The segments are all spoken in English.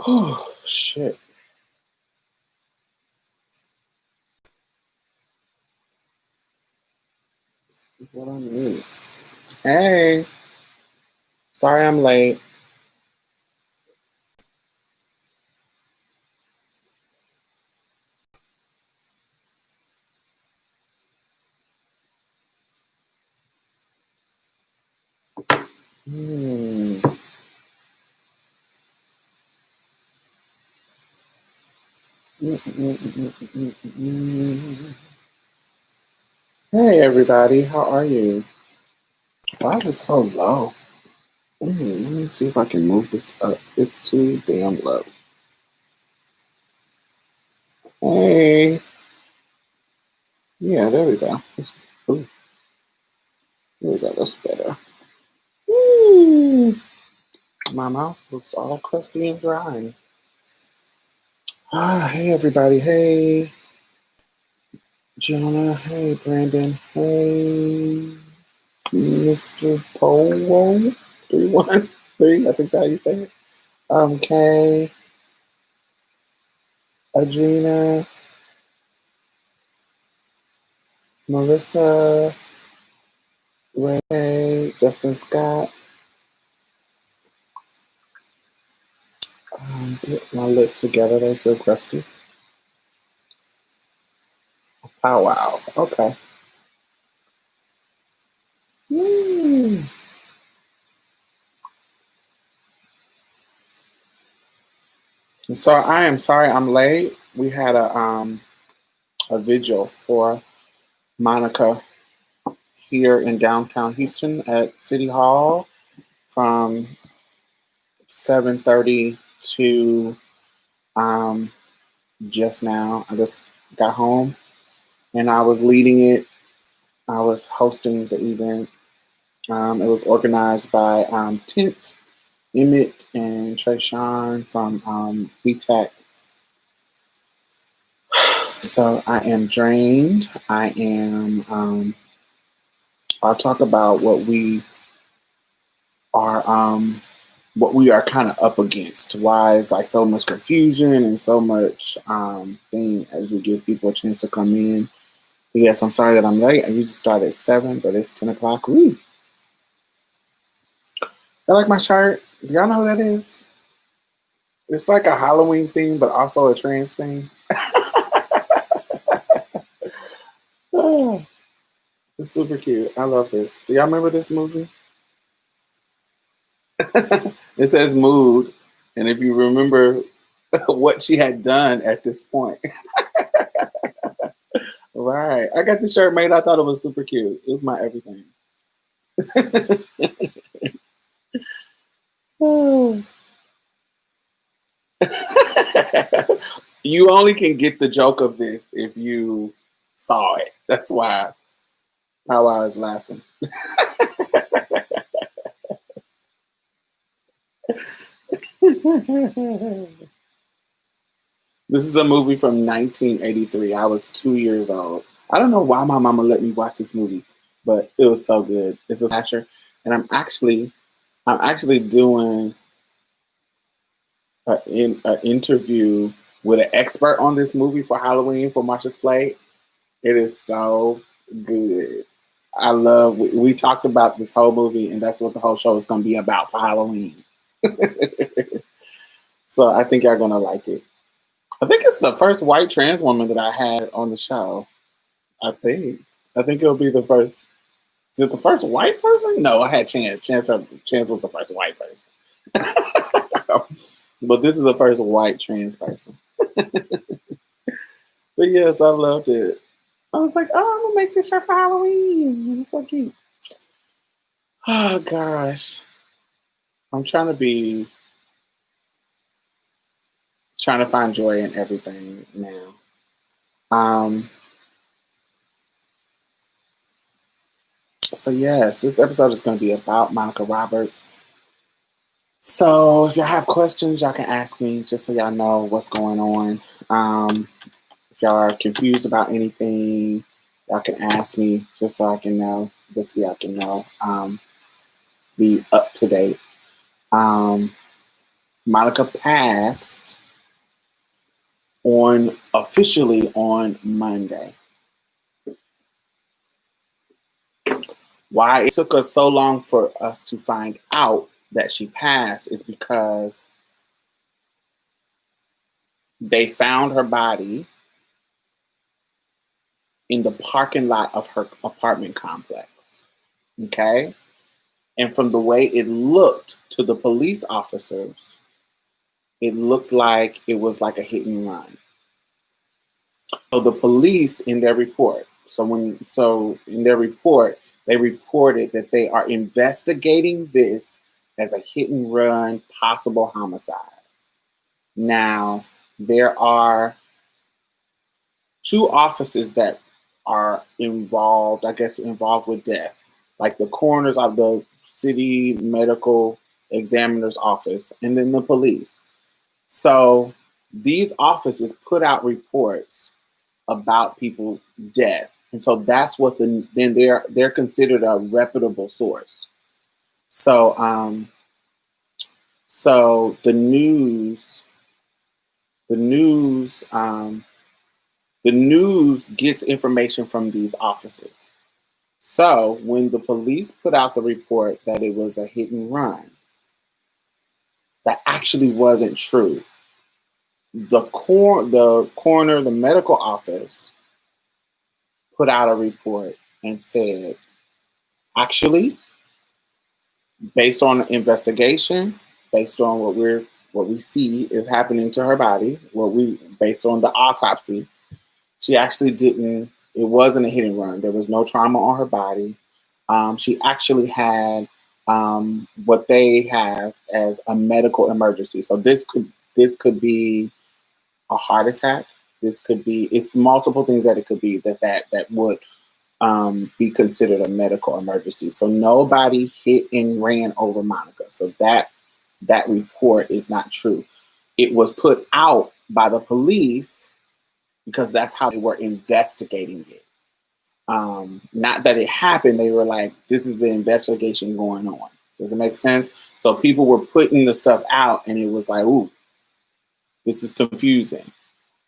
Oh, shit. What on mute? Hey, sorry I'm late. Hmm. Hey, everybody. How are you? Why is it so low? Let me see if I can move this up. It's too damn low. Hey. Yeah, there we go. Ooh, there we go. That's better. Ooh, my mouth looks all crusty and dry. Hey, everybody. Hey, Jonah. Hey, Brandon. Hey, Mr. Polo. 313. I think that's how you say it. Kay, Adrena, Marissa, Ray, Justin Scott. Get my lips together. They feel crusty. Oh, wow. Okay. Mm. So I am sorry I'm late. We had a vigil for Monica here in downtown Houston at City Hall from 7:30 to um, just now. I just got home and I was leading it. I was hosting the event. It was organized by Tint, Emmett, and Trayshawn from BTEC. So I am drained. I'll talk about are what we are kind of up against. Why is like so much confusion and so much thing as we give people a chance to come in. But yes, I'm sorry that I'm late. I usually start at 7, but it's 10 o'clock. Woo. I like my shirt. Do y'all know who that is? It's like a Halloween thing, but also a trans thing. Oh, it's super cute. I love this. Do y'all remember this movie? It says mood, and if you remember what she had done at this point. Right. I got the shirt made. I thought it was super cute. It was my everything. You only can get the joke of this if you saw it. That's why how I was laughing. This is a movie from 1983. I was 2 years old. I don't know why my mama let me watch this movie, but it was so good. It's a slasher, and I'm actually doing an interview with an expert on this movie for Halloween for Marsha's Play. It is so good. We talked about this whole movie, and that's what the whole show is going to be about for Halloween. So I think y'all going to like it. I think it's the first white trans woman that I had on the show. I think. I think it'll be the first. Is it the first white person? No, I had Chance. Chance was the first white person. But this is the first white trans person. But yes, I loved it. I was like, oh, I'm gonna make this shirt for Halloween. It's so cute. Oh gosh. I'm trying to find joy in everything now. Um so yes, this episode is gonna be about Monica Roberts. So if y'all have questions, y'all can ask me just so y'all know what's going on. If y'all are confused about anything, y'all can ask me just so I can know. Just so y'all can know. Be up to date. Um, Monica passed on officially on Monday. Why it took us so long for us to find out that she passed is because they found her body in the parking lot of her apartment complex. Okay? And from the way it looked to the police officers, it looked like it was like a hit and run. So the police in their report, in their report, they reported that they are investigating this as a hit and run possible homicide. Now, there are two officers that are involved, I guess, involved with death, like the coroners of the city medical examiner's office, and then the police. So these officers put out reports about people's death, and so that's what then they're considered a reputable source. So so the news the news gets information from these officers. So when the police put out the report that it was a hit and run, that actually wasn't true. The coroner, the medical office, put out a report and said, actually, based on the investigation, based on what we see is happening to her body, based on the autopsy, she actually didn't. It wasn't a hit and run. There was no trauma on her body. She actually had what they have as a medical emergency. So this could be a heart attack. It's multiple things that it could be that would be considered a medical emergency. So nobody hit and ran over Monica. So that report is not true. It was put out by the police because that's how they were investigating it. Not that it happened. They were like, this is the investigation going on. Does it make sense? So people were putting the stuff out and it was like, ooh, this is confusing.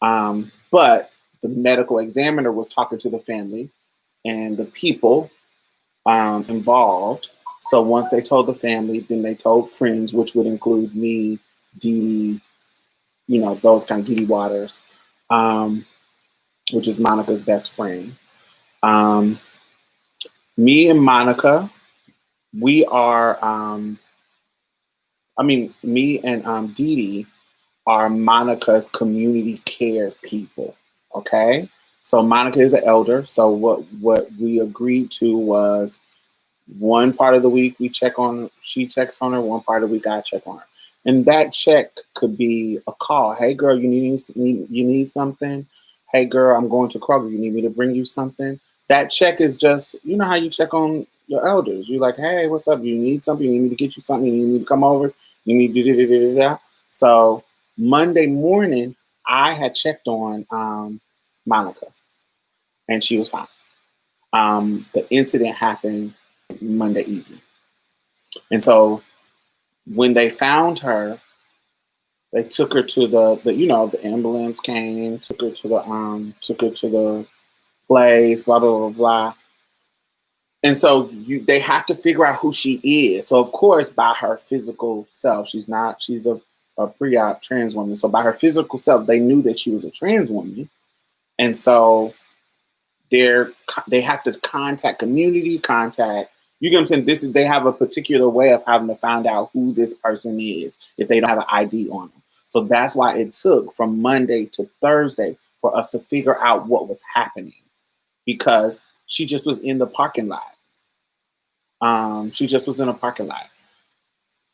But the medical examiner was talking to the family and the people involved. So once they told the family, then they told friends, which would include me, Dee Dee, those kind of Dee Dee Waters, which is Monica's best friend. Me and Monica, we are, me and Dee Dee are Monica's community care people, okay? So Monica is an elder, so what we agreed to was one part of the week she checks on her, one part of the week I check on her. And that check could be a call. Hey girl, you need something? Hey girl, I'm going to Kroger. You need me to bring you something? That check is just, you know how you check on your elders. You're like, hey, what's up? You need something? You need me to get you something? You need me to come over? You need da-da-da-da-da-da. So Monday morning, I had checked on Monica, and she was fine. The incident happened Monday evening. And so when they found her, they took her to the ambulance came, took her to the place, blah, blah, blah, blah. And so they have to figure out who she is. So of course, by her physical self, she's a pre-op trans woman. So by her physical self, they knew that she was a trans woman. And so they have to contact community, you get what I'm saying? They have a particular way of having to find out who this person is if they don't have an ID on them. So that's why it took from Monday to Thursday for us to figure out what was happening, because she just was in the parking lot. She just was in a parking lot.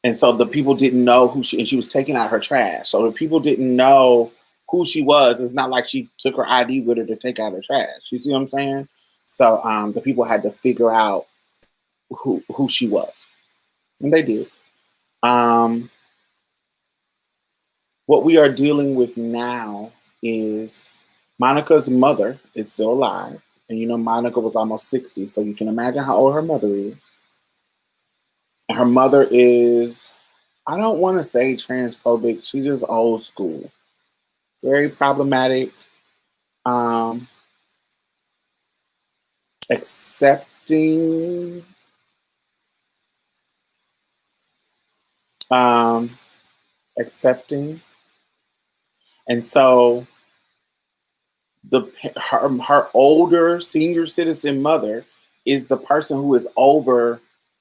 And so the people didn't know and she was taking out her trash. So the people didn't know who she was. It's not like she took her ID with her to take out her trash. You see what I'm saying? So the people had to figure out who she was. And they did. What we are dealing with now is Monica's mother is still alive. And Monica was almost 60. So you can imagine how old her mother is. And her mother is I don't want to say transphobic. She's just old school, very problematic. Um, accepting, um, accepting, and so her older senior citizen mother is the person who is over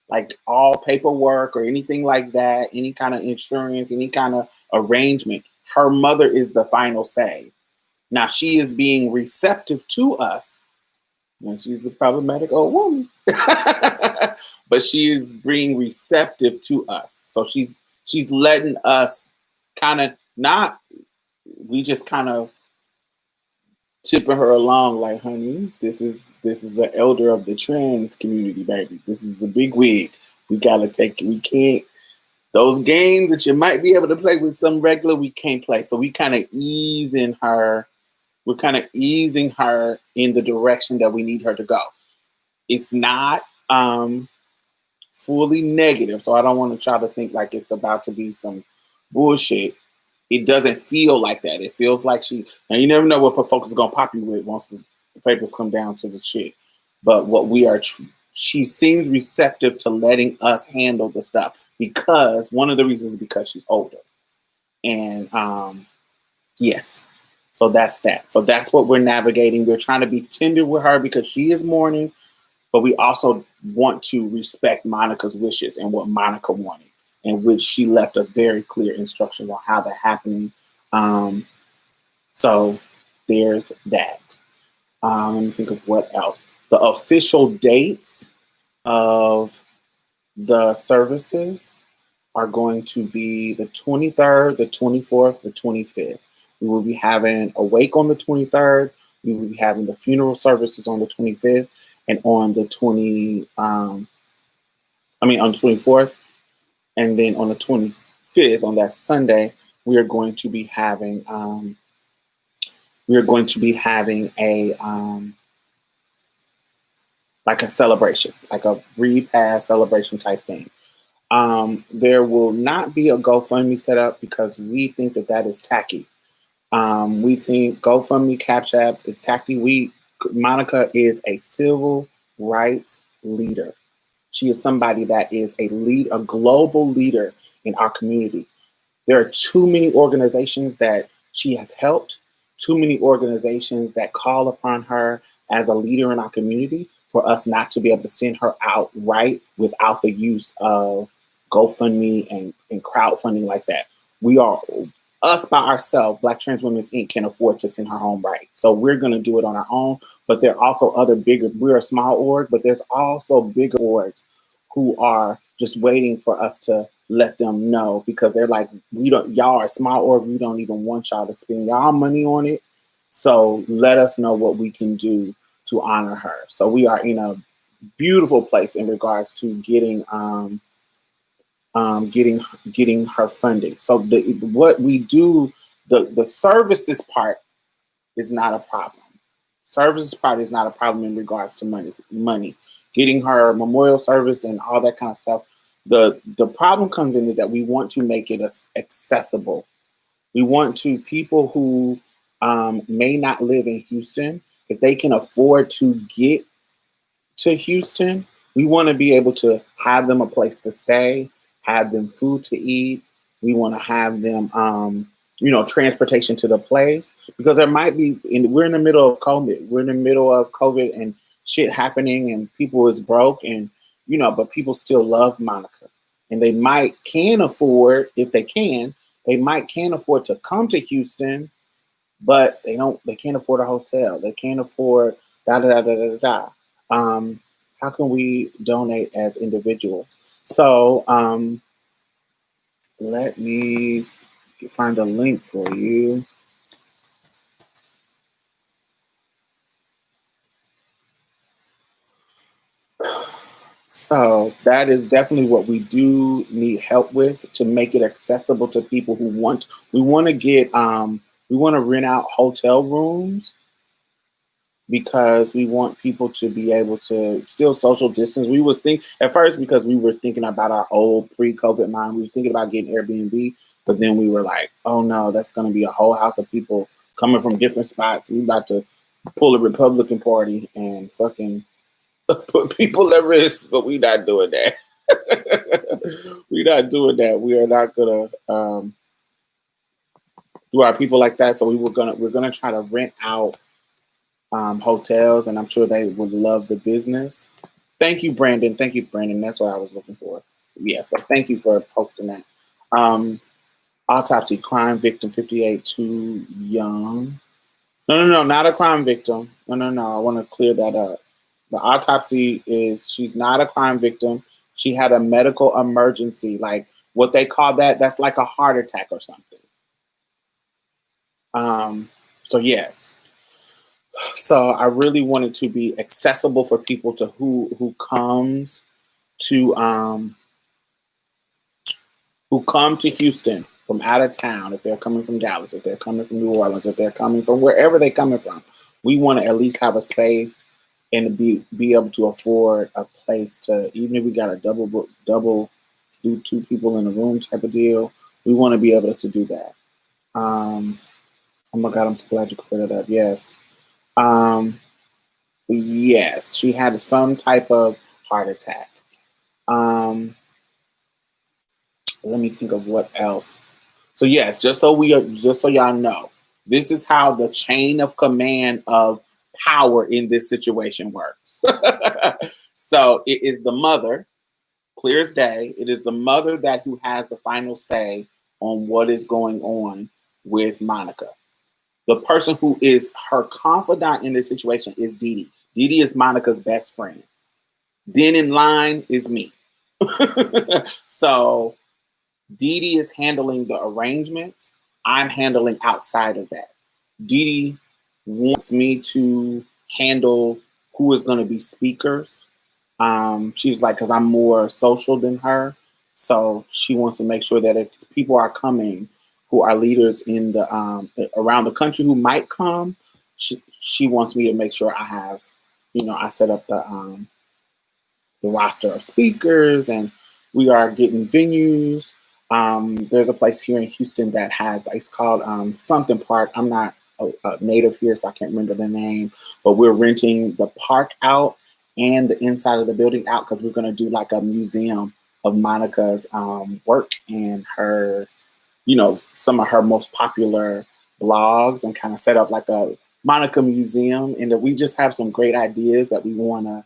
like all paperwork or anything like that, any kind of insurance, any kind of arrangement. Her mother is the final say. Now she is being receptive to us. And she's a problematic old woman. But she is being receptive to us. So she's letting us kind of not we just kind of tipping her along like, honey, this is the elder of the trans community, baby. This is the big wig. We can't those games that you might be able to play with some regular, we can't play. So we're kind of easing her in the direction that we need her to go. It's not fully negative, so I don't want to try to think like it's about to be some bullshit. It doesn't feel like that. It feels like and you never know what folks is gonna pop you with once the papers come down to the shit. But she seems receptive to letting us handle the stuff because one of the reasons is because she's older. And yes, so that's that. So that's what we're navigating. We're trying to be tender with her because she is mourning, but we also want to respect Monica's wishes and what Monica wanted, in which she left us very clear instructions on how that happening. So there's that. Let me think of what else. The official dates of the services are going to be the 23rd, the 24th, the 25th. We will be having a wake on the 23rd. We will be having the funeral services on the 25th, and on the 24th, and then on the 25th, on that Sunday, we are going to be having a like a celebration, like a repast celebration type thing. There will not be a GoFundMe set up because we think that is tacky. We think GoFundMe, Cash Apps is tacky. Monica is a civil rights leader. She is somebody that is a global leader in our community. There are too many organizations that she has helped, too many organizations that call upon her as a leader in our community for us not to be able to send her out right without the use of GoFundMe and crowdfunding like that. Us by ourselves, Black Trans Women's Inc. can afford to send her home right. So we're going to do it on our own. But there are also we're a small org, but there's also bigger orgs who are just waiting for us to let them know because they're like, y'all are a small org. We don't even want y'all to spend y'all money on it. So let us know what we can do to honor her. So we are in a beautiful place in regards to getting her funding. So what we do, the services part is not a problem. Services part is not a problem in regards to money. Getting her memorial service and all that kind of stuff. The problem comes in is that we want to make it accessible. We want to people who may not live in Houston, if they can afford to get to Houston, we want to be able to have them a place to stay, have them food to eat. We want to have them, transportation to the place because there might be. We're in the middle of COVID. We're in the middle of COVID and shit happening, and people is broke, and but people still love Monica, and they can afford if they can. They can afford to come to Houston, but they don't. They can't afford a hotel. They can't afford da da da da da da. How can we donate as individuals? So let me find a link for you. So that is definitely what we do need help with to make it accessible to people who we want to rent out hotel rooms because we want people to be able to still social distance. We was think at first because we were thinking about our old pre-COVID mind. We was thinking about getting Airbnb, but then we were like, oh no, that's going to be a whole house of people coming from different spots. We about to pull a Republican Party and fucking put people at risk, but we not doing that. We not doing that. We are not gonna do our people like that. So we're gonna try to rent out hotels, and I'm sure they would love the business. Thank you, Brandon. Thank you, Brandon. That's what I was looking for. Yeah, so thank you for posting that. Um, Autopsy, crime victim, 58, too young. No, not a crime victim. No. I want to clear that up. The autopsy is she's not a crime victim. She had a medical emergency, like what they call that. That's like a heart attack or something. So yes. So I really wanted to be accessible for people to who comes to who come to Houston from out of town. If they're coming from Dallas, if they're coming from New Orleans, if they're coming from wherever they're coming from, we want to at least have a space and be able to afford a place to, even if we got a double do two people in a room type of deal. We want to be able to do that. Oh my God, I'm so glad you cleared it up. Yes. Yes, she had some type of heart attack. Let me think of what else. So yes, just so y'all know, this is how the chain of command of power in this situation works. So it is the mother, clear as day. It is the mother that who has the final say on what is going on with Monica. The person who is her confidant in this situation is Dee Dee. Dee Dee is Monica's best friend. Then in line is me. So Dee Dee is handling the arrangements. I'm handling outside of that. Dee Dee wants me to handle who is going to be speakers. She's like, because I'm more social than her. So she wants to make sure that if people are coming who are leaders in the around the country who might come, she wants me to make sure I have, I set up the roster of speakers, and we are getting venues. There's a place here in Houston that has, it's called something park. I'm not a native here, so I can't remember the name, but we're renting the park out and the inside of the building out because we're going to do like a museum of Monica's work and her, some of her most popular blogs, and kind of set up like a Monica museum. And that we just have some great ideas that we want to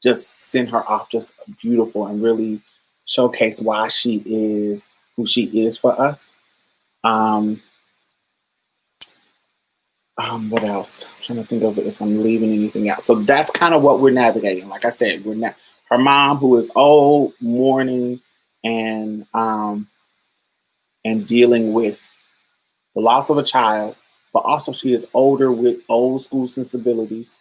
just send her off just beautiful and really showcase why she is who she is for us. What else? I'm trying to think of if I'm leaving anything out. So that's kind of what we're navigating. Like I said, we're not her mom, who is old, mourning, and dealing with the loss of a child, but also she is older with old school sensibilities.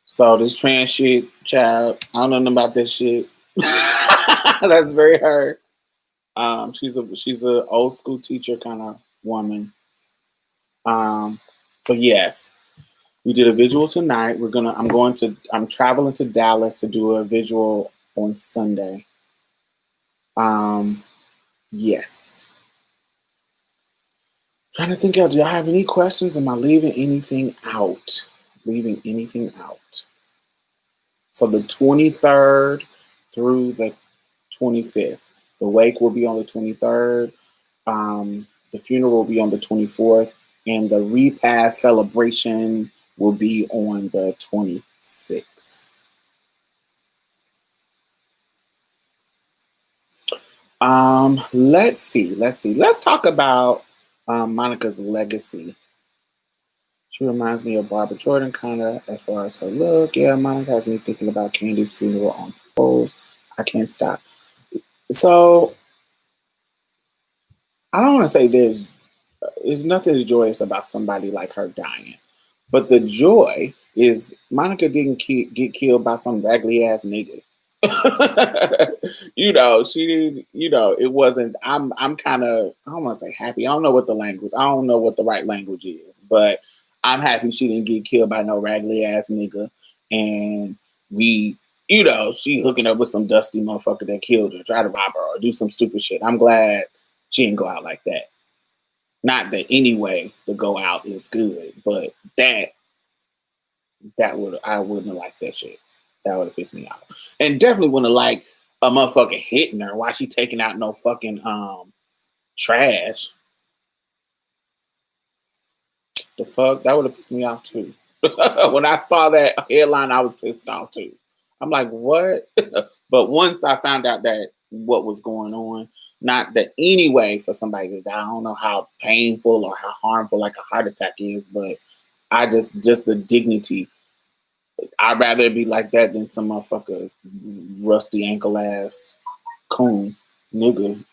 So this trans shit, child, I don't know nothing about this shit. That's very her. She's a old school teacher kind of woman. So yes, we did a visual tonight. I'm traveling to Dallas to do a visual on Sunday. Yes. Trying to think out, do y'all have any questions? Am I leaving anything out? Leaving anything out? So the 23rd through the 25th. The wake will be on the 23rd. The funeral will be on the 24th. And the repast celebration will be on the 26th. Let's see. Let's talk about Monica's legacy. She reminds me of Barbara Jordan, kind of, as far as her look. Yeah, Monica has me thinking about Candy's funeral on poles. I can't stop. So, I don't want to say there's nothing joyous about somebody like her dying. But the joy is Monica didn't get killed by some raggedy ass nigga. She didn't, it wasn't, I'm kind of, I don't want to say happy. I don't know what the right language is. But I'm happy she didn't get killed by no raggedy ass nigga. And we, she hooking up with some dusty motherfucker that killed her, try to rob her or do some stupid shit. I'm glad she didn't go out like that. Not that any way to go out is good, but I wouldn't have liked that shit. That would have pissed me off. And definitely wouldn't have liked a motherfucker hitting her while she taking out no fucking trash. The fuck? That would have pissed me off too. When I saw that headline, I was pissed off too. I'm like, what? But once I found out that what was going on, not that any way for somebody to die. I don't know how painful or how harmful like a heart attack is, but I just the dignity. I'd rather it be like that than some motherfucker rusty ankle ass coon nigga,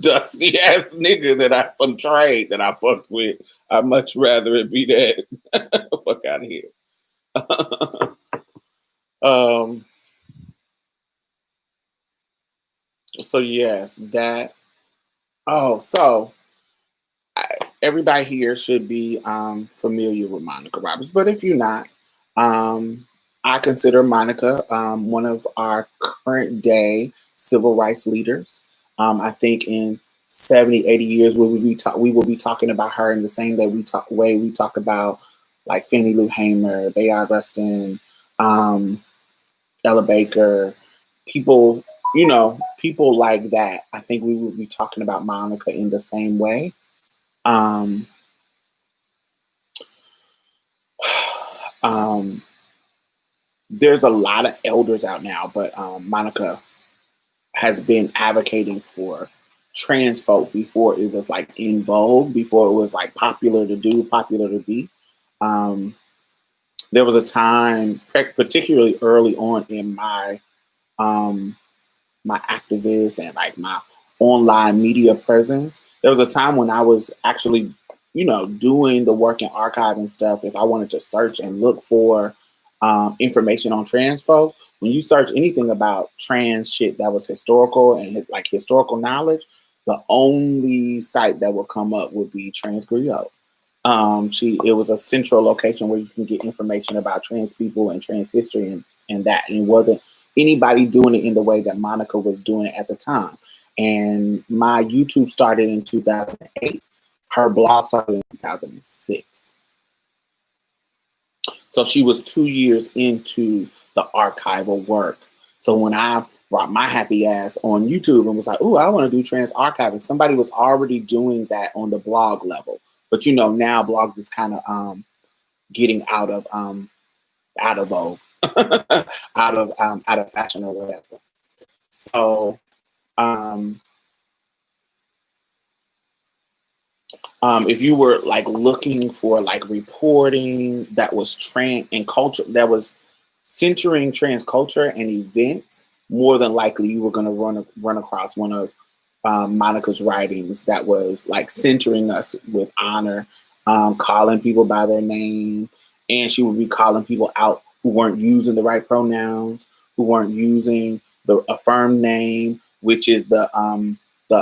dusty ass nigga that some trade that I fucked with. I'd much rather it be that. Fuck out of here. So yes, that. Oh, so everybody here should be familiar with Monica Roberts, but if you're not, I consider Monica one of our current day civil rights leaders. I think in 70, 80 years, we will be talking about her in the same way we talk about like Fannie Lou Hamer, Bayard Rustin, Ella Baker, people, people like that. I think we will be talking about Monica in the same way. There's a lot of elders out now, but Monica has been advocating for trans folk before it was like in vogue, before it was like popular to do, popular to be. There was a time, particularly early on in my my activist and like my online media presence, there was a time when I was actually, doing the work in archive and stuff. If I wanted to search and look for information on trans folks, when you search anything about trans shit that was historical and like historical knowledge, the only site that would come up would be Trans Griot. It was a central location where you can get information about trans people and trans history and that. And it wasn't anybody doing it in the way that Monica was doing it at the time. And my YouTube started in 2008. Her blog started in 2006. So she was 2 years into the archival work. So when I brought my happy ass on YouTube and was like, "Oh, I want to do trans archiving," somebody was already doing that on the blog level. But now blogs is kind of getting out of vogue, out of fashion or whatever. So if you were like looking for like reporting that was trans and culture, that was centering trans culture and events, more than likely you were going to run across one of Monica's writings that was like centering us with honor, calling people by their name, and she would be calling people out who weren't using the right pronouns, who weren't using the affirmed name, which is the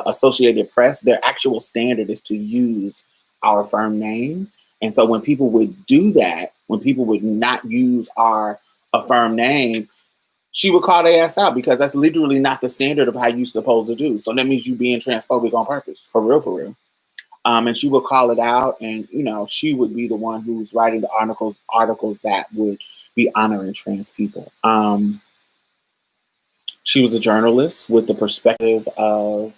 Associated Press. Their actual standard is to use our affirmed name. And so when people would do that, when people would not use our affirmed name, she would call their ass out because that's literally not the standard of how you're supposed to do. So that means you being transphobic on purpose, for real, for real. And she would call it out, and she would be the one who's writing the articles that would be honoring trans people. She was a journalist with the perspective of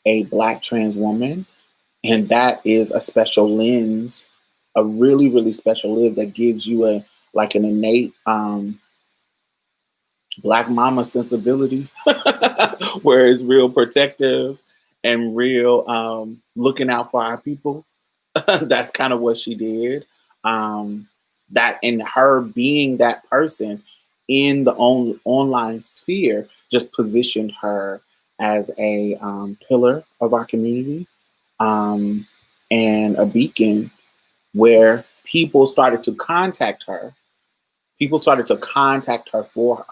a Black trans woman, and that is a special lens, a really, really special lens that gives you an innate Black mama sensibility, where it's real protective and real looking out for our people. That's kind of what she did. That in her being that person in the online sphere just positioned her as a pillar of our community and a beacon where people started to contact her. People started to contact her for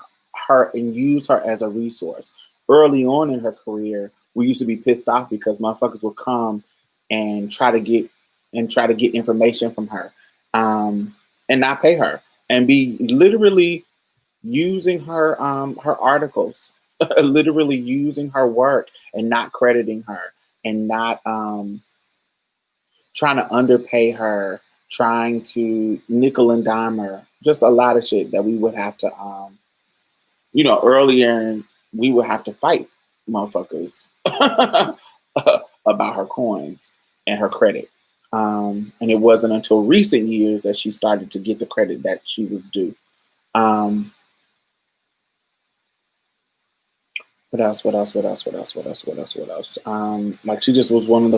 her and use her as a resource. Early on in her career, we used to be pissed off because motherfuckers would come and try to get information from her. and not pay her, and be literally using her articles, literally using her work and not crediting her, and not trying to underpay her, trying to nickel and dime her, just a lot of shit that we would have to earlier we would have to fight motherfuckers about her coins and her credit. And it wasn't until recent years that she started to get the credit that she was due. Um, what else? What else? What else? What else? What else? What else? What else? Like she just was one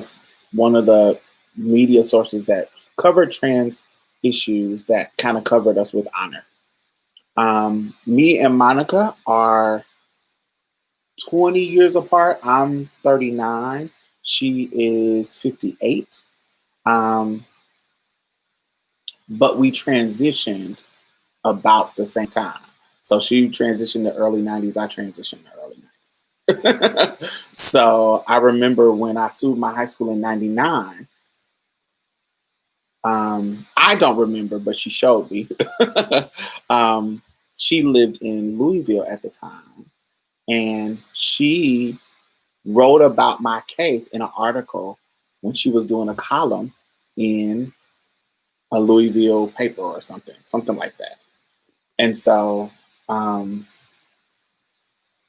of the media sources that covered trans issues, that kind of covered us with honor. Me and Monica are 20 years apart. I'm 39. She is 58. Um, but we transitioned about the same time. So she transitioned in the early 90s. I transitioned in the early 90s. So I remember when I sued my high school in 99. I don't remember, but she showed me. um, she lived in Louisville at the time. And she wrote about my case in an article when she was doing a column in a Louisville paper or something like that. And so, um,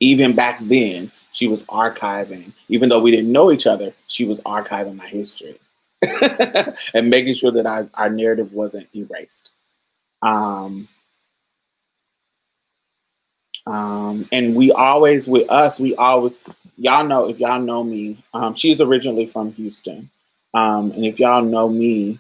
even back then, she was archiving, even though we didn't know each other, she was archiving my history and making sure that our narrative wasn't erased. Um, and we always, with us, y'all know, if y'all know me, she's originally from Houston. And if y'all know me,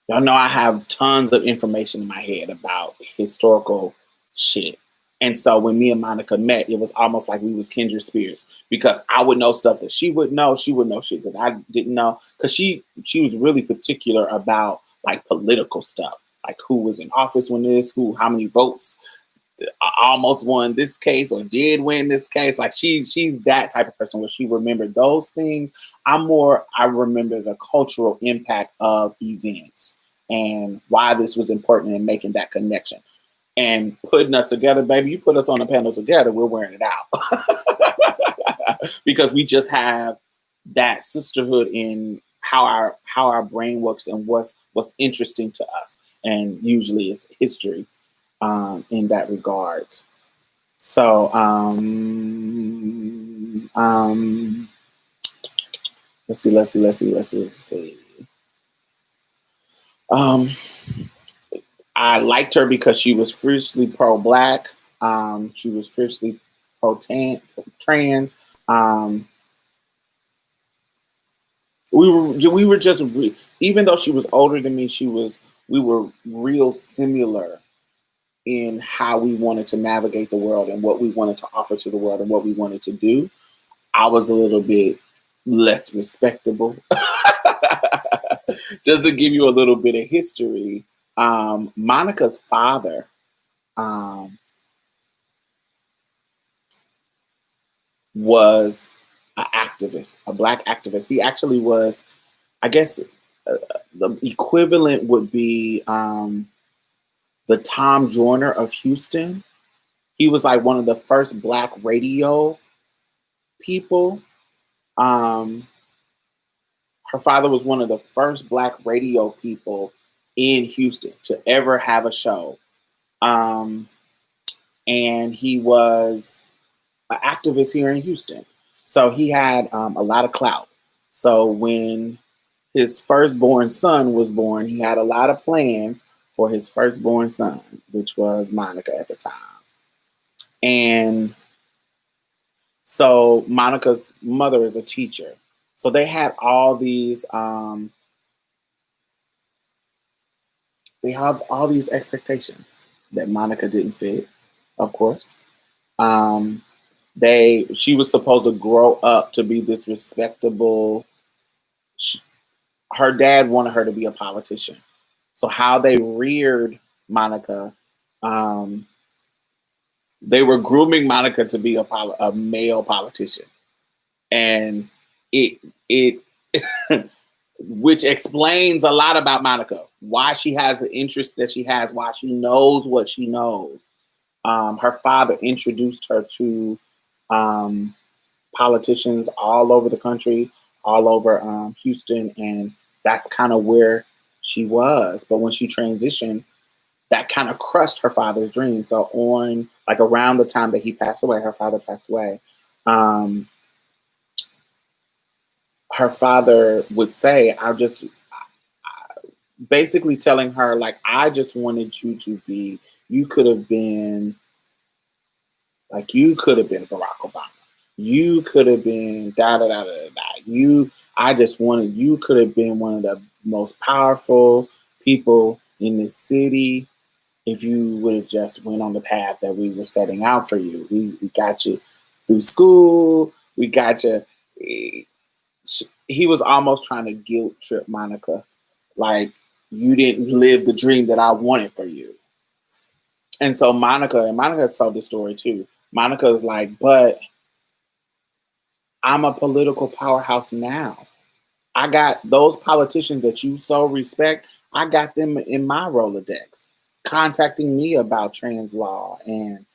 y'all know I have tons of information in my head about historical shit. And so when me and Monica met, it was almost like we was kindred spirits, because I would know stuff that she would know. She would know shit that I didn't know, because she was really particular about like political stuff, like who was in office when how many votes almost won this case or did win this case. Like she's that type of person where she remembered those things. I remember the cultural impact of events and why this was important in making that connection and putting us together. Baby, you put us on a panel together, we're wearing it out. Because we just have that sisterhood in how our brain works and what's interesting to us. And usually it's history in that regards. So let's see. Um, I liked her because she was fiercely pro-black. She was fiercely pro-trans. We were just even though she was older than me, we were real similar in how we wanted to navigate the world and what we wanted to offer to the world and what we wanted to do. I was a little bit less respectable. Just to give you a little bit of history, Monica's father um, was an activist, a black activist. He actually was, I guess, the equivalent would be the Tom Joyner of Houston. He was like one of the first black radio people. Um, Her father was one of the first black radio people in Houston to ever have a show. Um, and he was an activist here in Houston. So he had a lot of clout. So when his firstborn son was born, he had a lot of plans for his firstborn son, which was Monica at the time. And so Monica's mother is a teacher. So they had all these expectations that Monica didn't fit, of course. Um, she was supposed to grow up to be this respectable. Her dad wanted her to be a politician. So how they reared Monica, um, they were grooming Monica to be a male politician, and it which explains a lot about Monica, why she has the interest that she has, why she knows what she knows. Her father introduced her to um, politicians all over the country, all over Houston, and that's kind of where she was. But when she transitioned, that kind of crushed her father's dream. So on like around the time that he passed away, her father passed away. Um, her father would say, "I just basically telling her like, I just wanted you to be. You could have been like you could have been Barack Obama. You could have been da da da da da. You, I just wanted you could have been one of the most powerful people in this city if you would have just went on the path that we were setting out for you. We got you through school. We got you." He was almost trying to guilt trip Monica, like you didn't live the dream that I wanted for you. And so Monica has told this story too. Monica is like, but I'm a political powerhouse now. I got those politicians that you so respect. I got them in my Rolodex, contacting me about trans law and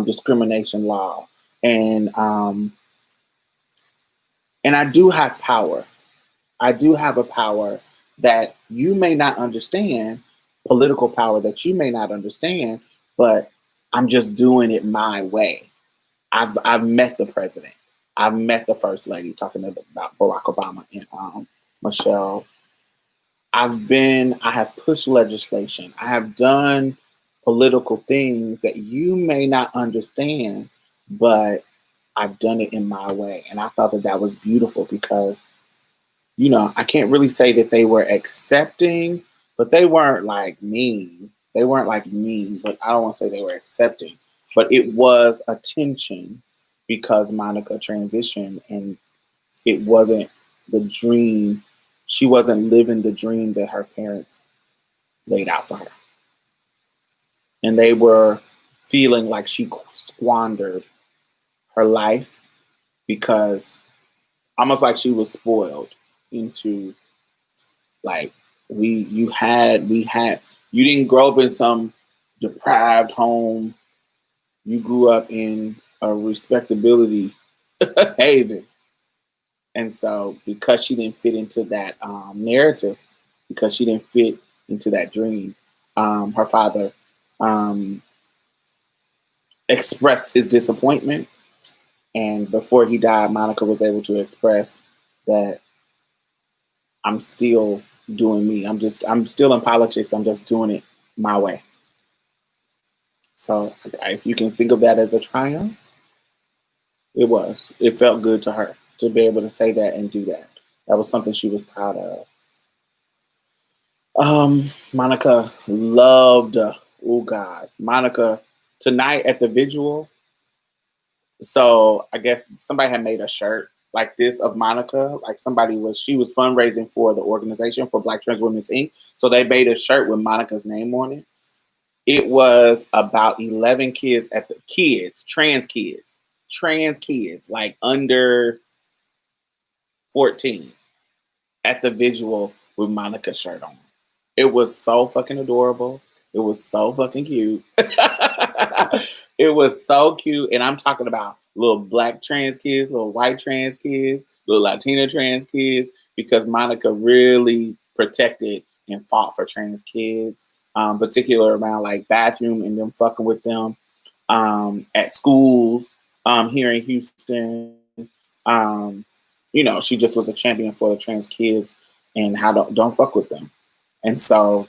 discrimination law, and um, and I do have power. I do have a power that you may not understand, political power that you may not understand, but I'm just doing it my way. I've met the president. I've met the first lady, talking about Barack Obama and Michelle. I have pushed legislation. I have done political things that you may not understand, but I've done it in my way. And I thought that that was beautiful because, I can't really say that they were accepting, but they weren't like mean. They weren't like mean, but I don't want to say they were accepting. But it was a tension because Monica transitioned and it wasn't the dream. She wasn't living the dream that her parents laid out for her. And they were feeling like she squandered her life because almost like she was spoiled into like you didn't grow up in some deprived home. You grew up in a respectability haven. And so because she didn't fit into that narrative, because she didn't fit into that dream, her father um, expressed his disappointment. And before he died, Monica was able to express that I'm still doing me. I'm still in politics. I'm just doing it my way. So if you can think of that as a triumph, it was. It felt good to her to be able to say that and do that. That was something she was proud of. Monica loved, oh God, Monica tonight at the visual. So I guess somebody had made a shirt like this of Monica. Like she was fundraising for the organization for Black Trans Women's Inc. So they made a shirt with Monica's name on it. It was about 11 kids trans kids, like under 14 at the visual with Monica's shirt on. It was so fucking adorable. It was so fucking cute. It was so cute. And I'm talking about little Black trans kids, little white trans kids, little Latina trans kids, because Monica really protected and fought for trans kids, particularly around like bathroom and them fucking with them at schools here in Houston. She just was a champion for the trans kids and how don't fuck with them. And so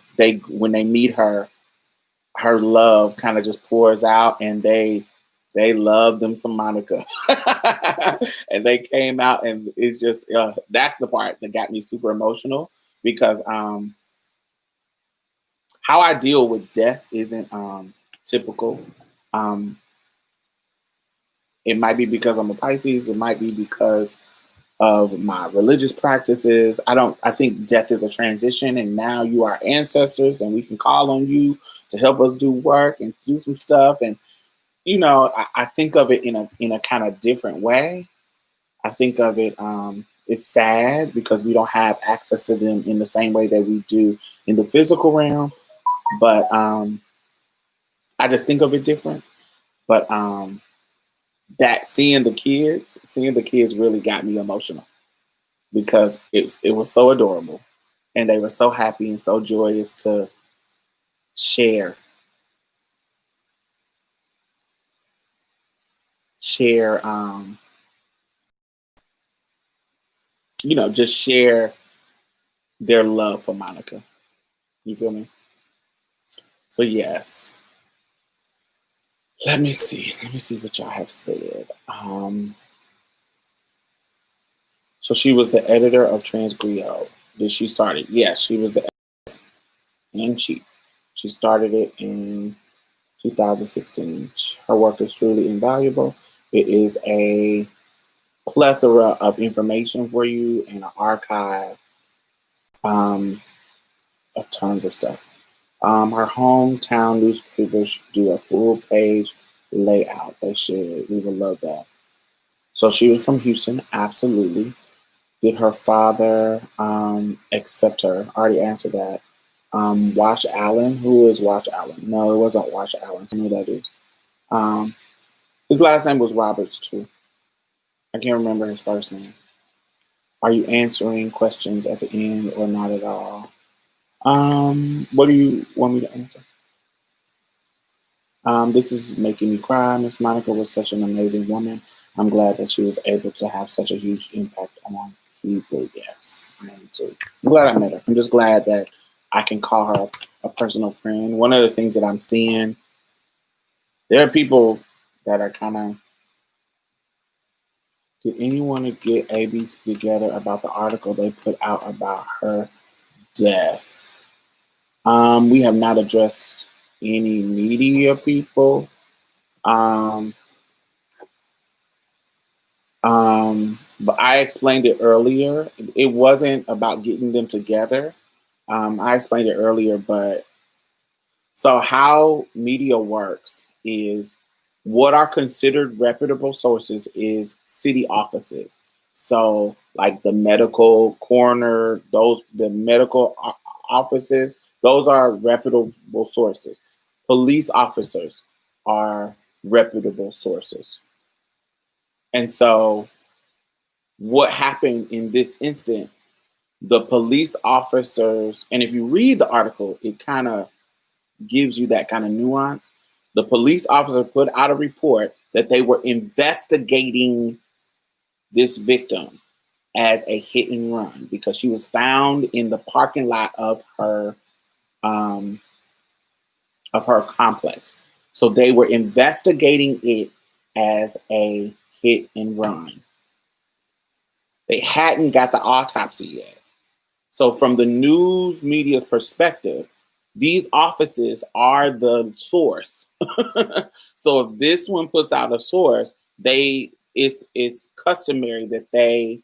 when they meet her love kind of just pours out, and they love them some Monica. And they came out, and it's just that's the part that got me super emotional because how I deal with death isn't typical. It might be because I'm a Pisces. It might be because of my religious practices. I think death is a transition, and now you are ancestors and we can call on you to help us do work and do some stuff. And, I think of it in a kind of different way. I think of it It's sad because we don't have access to them in the same way that we do in the physical realm. But I just think of it different. But that seeing the kids really got me emotional because it was so adorable, and they were so happy and so joyous to share share just share their love for Monica. You feel me? So yes. Let me see. Let me see what y'all have said. So she was the editor of Trans Griot. Did she start it? Yes, she was the editor in chief. She started it in 2016. Her work is truly invaluable. It is a plethora of information for you and an archive um, of tons of stuff. Her hometown newspapers do a full page layout. They should. We would love that. So she was from Houston, absolutely. Did her father accept her? I already answered that. Wash Allen. Who is Wash Allen? No, it wasn't Wash Allen. I know who that is. Um, his last name was Roberts too. I can't remember his first name. Are you answering questions at the end or not at all? What do you want me to answer? This is making me cry. Miss Monica was such an amazing woman. I'm glad that she was able to have such a huge impact on people. Yes, I am too. I'm glad I met her. I'm just glad that I can call her a personal friend. One of the things that I'm seeing, there are people that are kind of, did anyone get ABC together about the article they put out about her death? We have not addressed any media people. Um, but I explained it earlier. It wasn't about getting them together. I explained it earlier, but so how media works is what are considered reputable sources is city offices. So like the medical coroner, the medical offices, those are reputable sources. Police officers are reputable sources. And so what happened in this instant, the police officers, and if you read the article, it kind of gives you that kind of nuance. The police officer put out a report that they were investigating this victim as a hit and run because she was found in the parking lot um, of her complex. So they were investigating it as a hit and run. They hadn't got the autopsy yet. So from the news media's perspective, these offices are the source. So if this one puts out a source, it's customary that they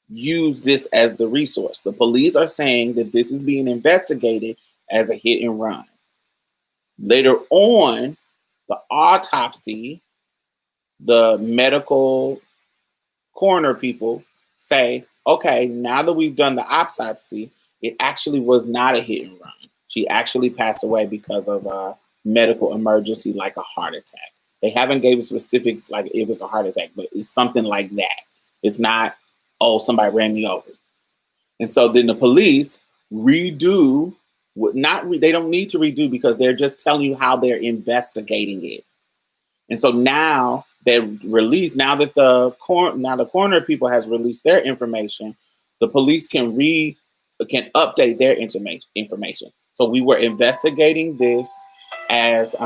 use this as the resource. The police are saying that this is being investigated as a hit and run. Later on, the autopsy, the medical coroner people say, okay, now that we've done the autopsy, it actually was not a hit and run. She actually passed away because of a medical emergency, like a heart attack. They haven't gave specifics, like if it's a heart attack, but it's something like that. It's not, oh, somebody ran me over. And so then the police redo, they don't need to redo because they're just telling you how they're investigating it. And so now they released, now that the coroner people has released their information, the police can update their information. So we were investigating this as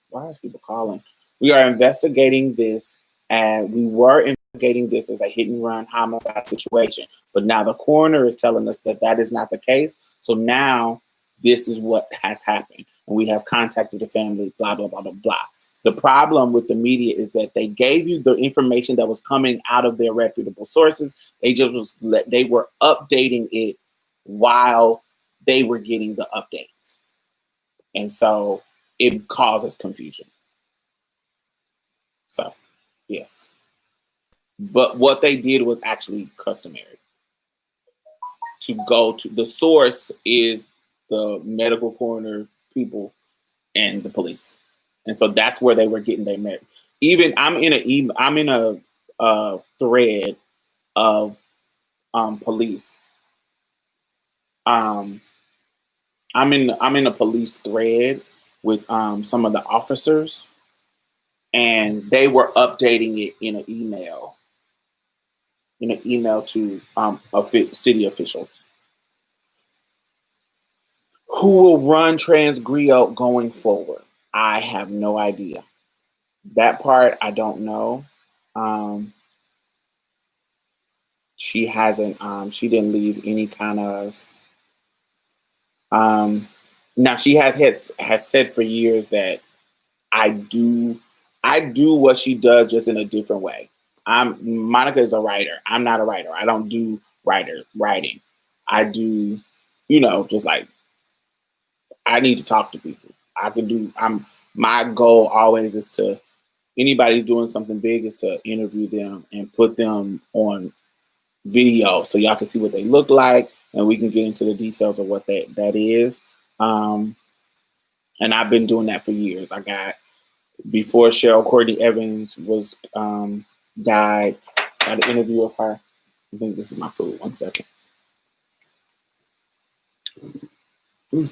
why is people calling? We are investigating this and we were investigating this as a hit and run homicide situation. But now the coroner is telling us that that is not the case. So now this is what has happened. And we have contacted the family, blah, blah, blah, blah, blah. The problem with the media is that they gave you the information that was coming out of their reputable sources. They were updating it while they were getting the updates. And so it causes confusion. So, yes. But what they did was actually customary. To go to the source is the medical coroner people and the police, and so that's where they were getting their med. Even I'm in a thread of police. Um, I'm in a police thread with some of the officers, and they were updating it in an email to city officials who will run Trans Griot going forward. I have no idea. That part I don't know. Um, she hasn't. She didn't leave any kind of. Um, Now she has said for years that I do I do what she does just in a different way. Monica is a writer. I'm not a writer. I don't do writing. I do, just like I need to talk to people. I can do. My goal always is to anybody doing something big is to interview them and put them on video so y'all can see what they look like and we can get into the details of what that is. Um, and I've been doing that for years. I got before Cheryl Courtney Evans was died. I had an interview with her. I think this is my food. 1 second. Mm.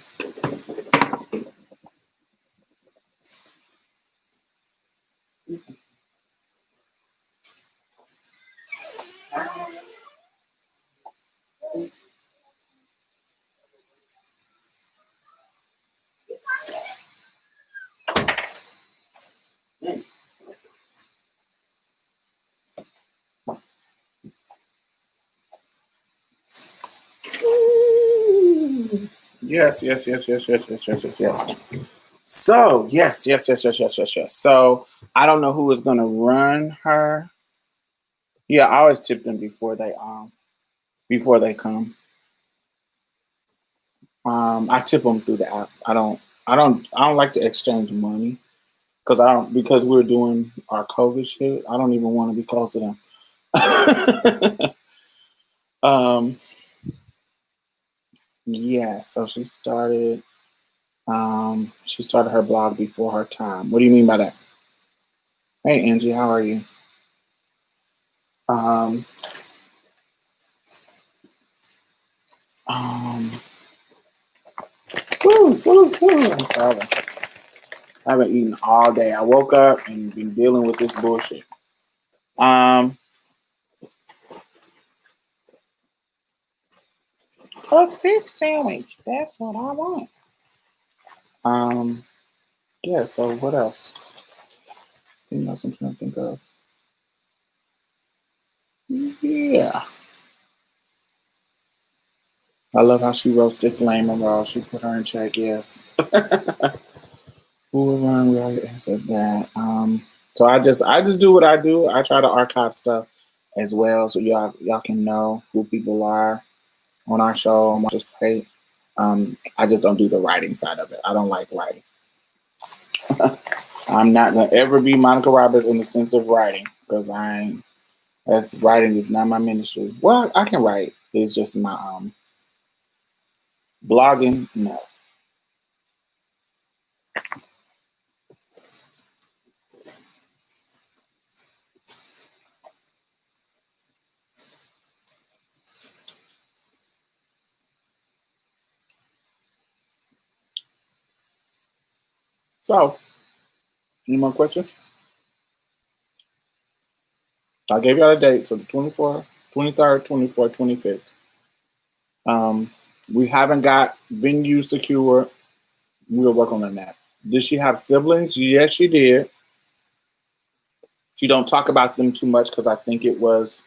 Yes, yes, yes, yes, yes, yes, yes, yes, yes. So yes, yes, yes, yes, yes, yes, yes. So I don't know who is gonna run her. Yeah, I always tip them before they come. I tip them through the app. I don't like to exchange money because we're doing our COVID shit. I don't even want to be close to them. um, yeah. So she started her blog before her time. What do you mean by that? Hey Angie, how are you? Um, um, I'm sorry. I've been eating all day. I woke up and been dealing with this bullshit. Um, a fish sandwich. That's what I want. Um, yeah. So what else? I think that's what I'm trying to think of. Yeah. I love how she roasted Flame and Raw. She put her in check. Yes. Who will run? We already answered that. So I just do what I do. I try to archive stuff as well, so y'all can know who people are on our show and just pay. I just don't do the writing side of it. I don't like writing. I'm not gonna ever be Monica Roberts in the sense of writing because that's writing is not my ministry. Well, I can write. It's just my blogging. No. So, any more questions? I gave y'all a date, so the 24th, 23rd, 24th, 25th. We haven't got venue secure. We'll work on that. Did she have siblings? Yes, she did. She don't talk about them too much because I think it was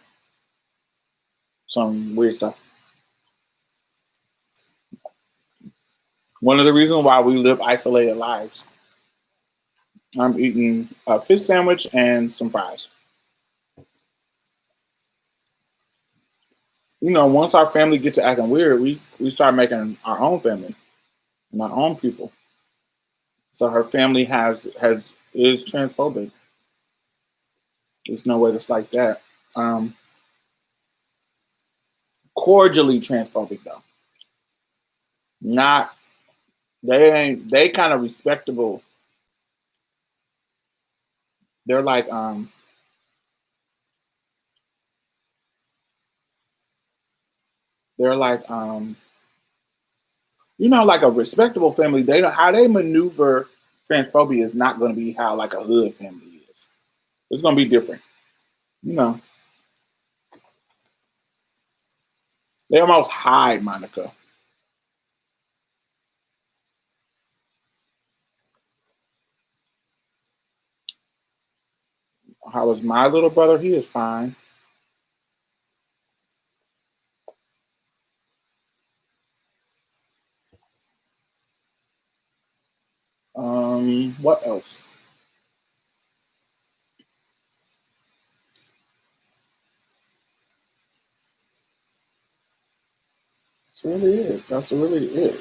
some weird stuff. One of the reasons why we live isolated lives. I'm eating a fish sandwich and some fries. Once our family gets to acting weird, we start making our own family and our own people. So her family is transphobic. There's no way to slice that. Um, cordially transphobic though. Not they kind of respectable. They're they're like like a respectable family. They don't how they maneuver transphobia is not going to be how like a hood family is. It's going to be different. You know, they almost hide Monica. How is my little brother? He is fine. What else? That's really it. That's really it.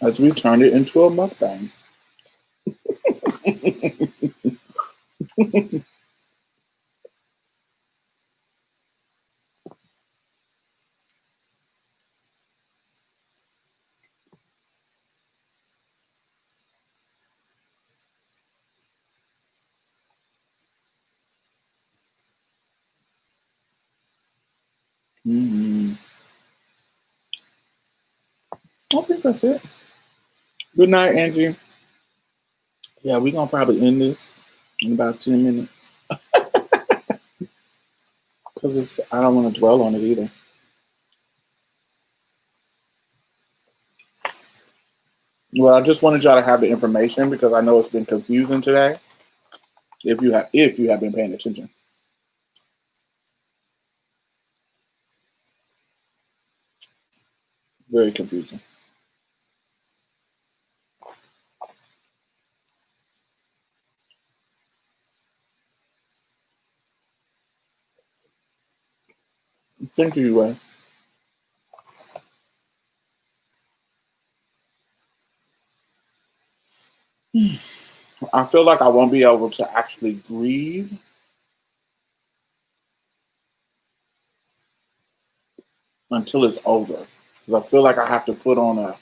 As we turned it into a mukbang. Mm-hmm. I think that's it. Good night, Angie. Yeah, we're gonna probably end this in about 10 minutes because it's. I don't want to dwell on it either. Well, I just wanted y'all to have the information because I know it's been confusing today. If you have been paying attention, very confusing. Thank you, Ray. I feel like I won't be able to actually grieve until it's over because I feel like I have to put on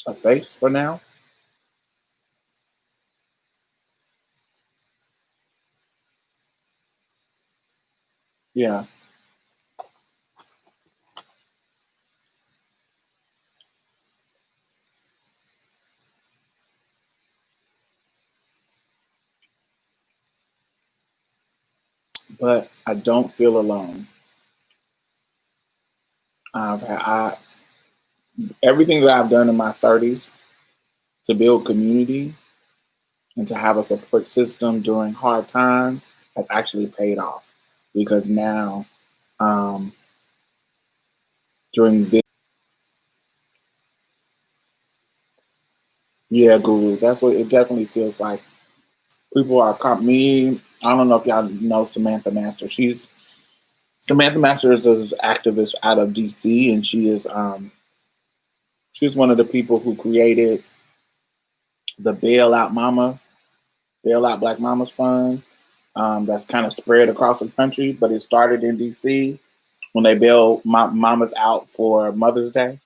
a face for now. Yeah, but I don't feel alone. Everything that I've done in my 30s to build community and to have a support system during hard times has actually paid off because now um, during this, yeah, Guru, that's what it definitely feels like. People are me. I don't know if y'all know Samantha Master. Samantha Master is an activist out of DC, and she's one of the people who created the Bailout Black Mamas Fund. That's kind of spread across the country, but it started in DC when they bail mamas out for Mother's Day.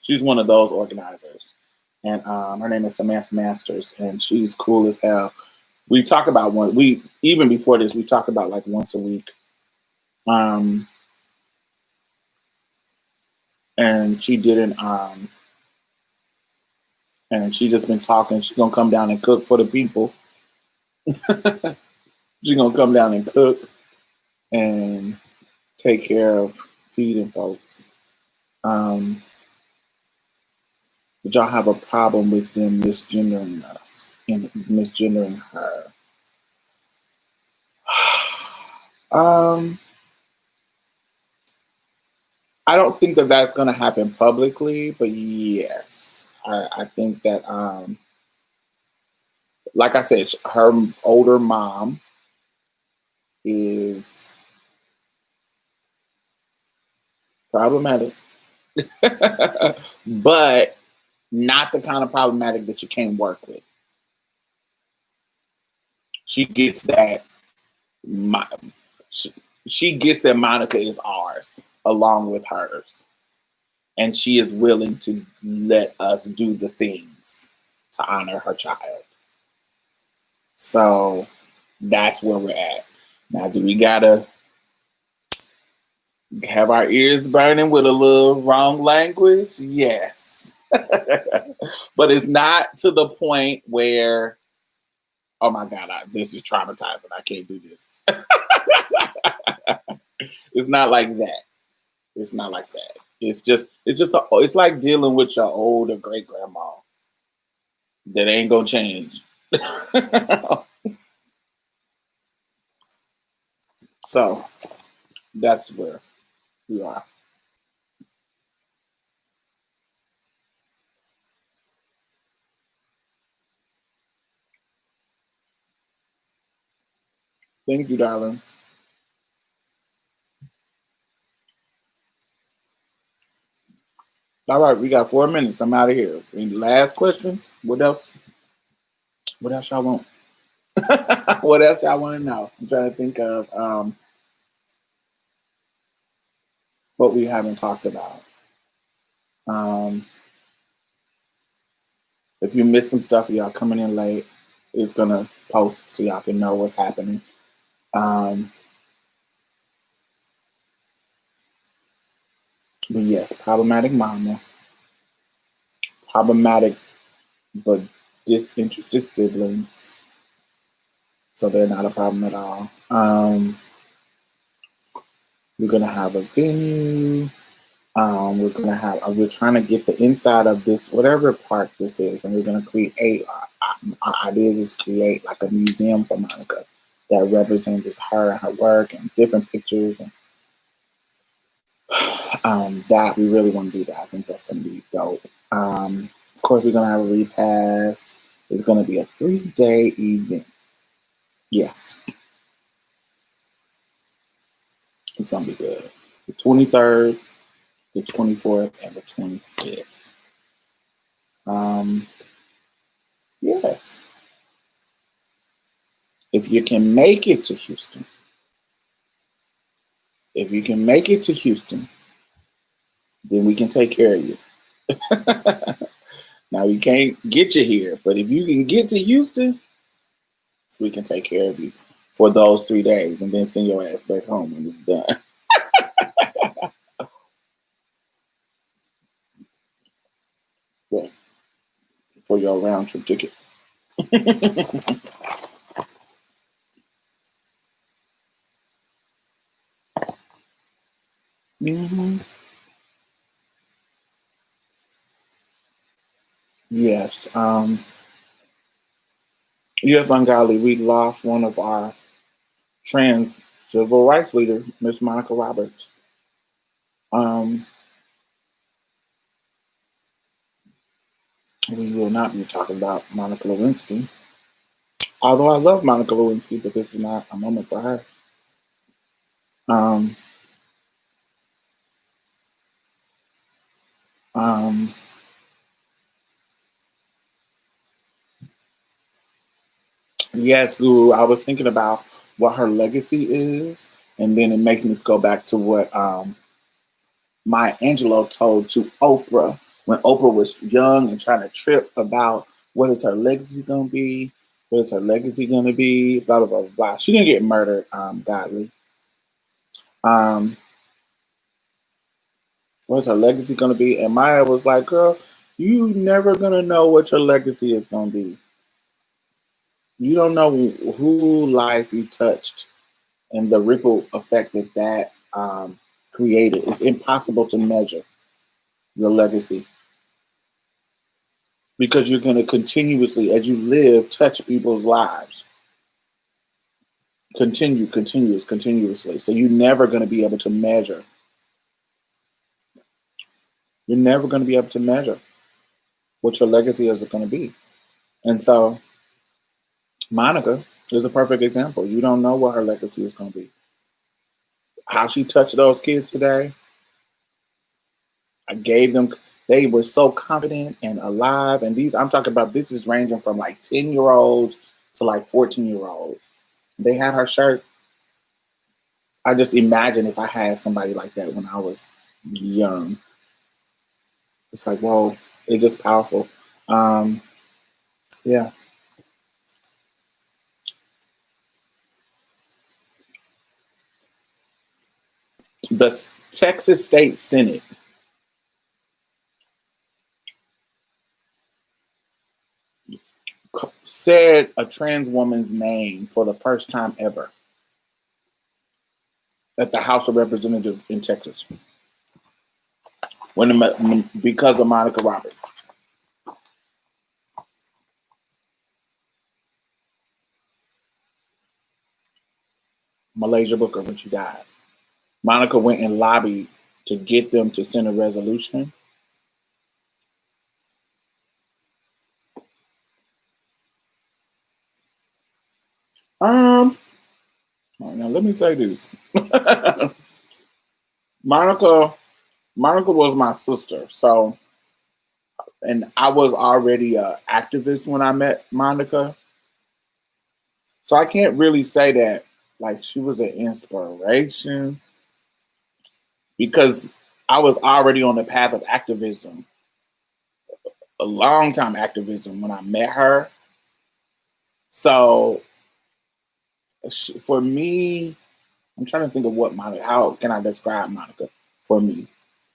She's one of those organizers, and her name is Samantha Masters, and she's cool as hell. We talk about we even before this we talk about like once a week, um, and she didn't, and she just been talking. She's gonna come down and cook for the people. She's gonna come down and cook and take care of feeding folks. Um, but y'all have a problem with them misgendering us and misgendering her. Um, I don't think that that's going to happen publicly, but yes, I think that, like I said, her older mom is Problematic. But not the kind of problematic that you can't work with. She gets that. My, she gets that Monica is ours along with hers. And she is willing to let us do the things to honor her child. So that's where we're at. Now, do we gotta have our ears burning with a little wrong language? Yes. But it's not to the point where, oh my God, this is traumatizing. I can't do this. It's not like that. It's not like that. It's like dealing with your older great grandma. That ain't gonna change. So that's where we are. Thank you, darling. All right, we got 4 minutes. I'm out of here. Any last questions? What else? What else y'all want? What else y'all want to know? I'm trying to think of what we haven't talked about. Um, if you missed some stuff, y'all coming in late, it's gonna post so y'all can know what's happening. Um, but yes, problematic mama, problematic but disinterested siblings, so they're not a problem at all. We're gonna have a venue. We're trying to get the inside of this, whatever park this is, and we're gonna create. Our ideas is create like a museum for Monica that represents her and her work and different pictures, and that we really want to do that. I think that's gonna be dope. Of course, we're gonna have a repass. It's gonna be a 3-day event. Yes, it's gonna be good. The 23rd, the 24th, and the 25th. Yes. If you can make it to Houston, then we can take care of you. Now we can't get you here, but if you can get to Houston, we can take care of you for those 3 days and then send your ass back home when it's done. Yeah, for your round trip ticket. Hmm. Yes. Yes, ungodly. We lost one of our trans civil rights leader, Miss Monica Roberts. Um, we will not be talking about Monica Lewinsky. Although I love Monica Lewinsky, but this is not a moment for her. Um, um, yes, Guru. I was thinking about what her legacy is, and then it makes me go back to what Maya Angelou told to Oprah when Oprah was young and trying to trip about what is her legacy going to be, what is her legacy going to be, blah blah blah blah. She didn't get murdered, godly. Um, what's her legacy going to be? And Maya was like, "Girl, you never gonna know what your legacy is going to be. You don't know who life you touched and the ripple effect that created. It's impossible to measure your legacy because you're going to continuously, as you live, touch people's lives. Continuously. So you're never going to be able to measure. You're never going to be able to measure what your legacy is going to be. And so Monica is a perfect example. You don't know what her legacy is going to be. How she touched those kids today, I gave them. They were so confident and alive. And these, I'm talking about. This is ranging from like 10-year-olds to like 14-year-olds. They had her shirt. I just imagine if I had somebody like that when I was young. It's like, whoa, it's just powerful. Um, yeah. The Texas State Senate said a trans woman's name for the first time ever at the House of Representatives in Texas because of Monica Roberts. Malaysia Booker when she died. Monica went and lobbied to get them to send a resolution. Now let me say this. Monica was my sister, so and I was already an activist when I met Monica. So I can't really say that like she was an inspiration because I was already on the path of activism, a long time activism when I met her. So for me, I'm trying to think of what Monica, how can I describe Monica for me?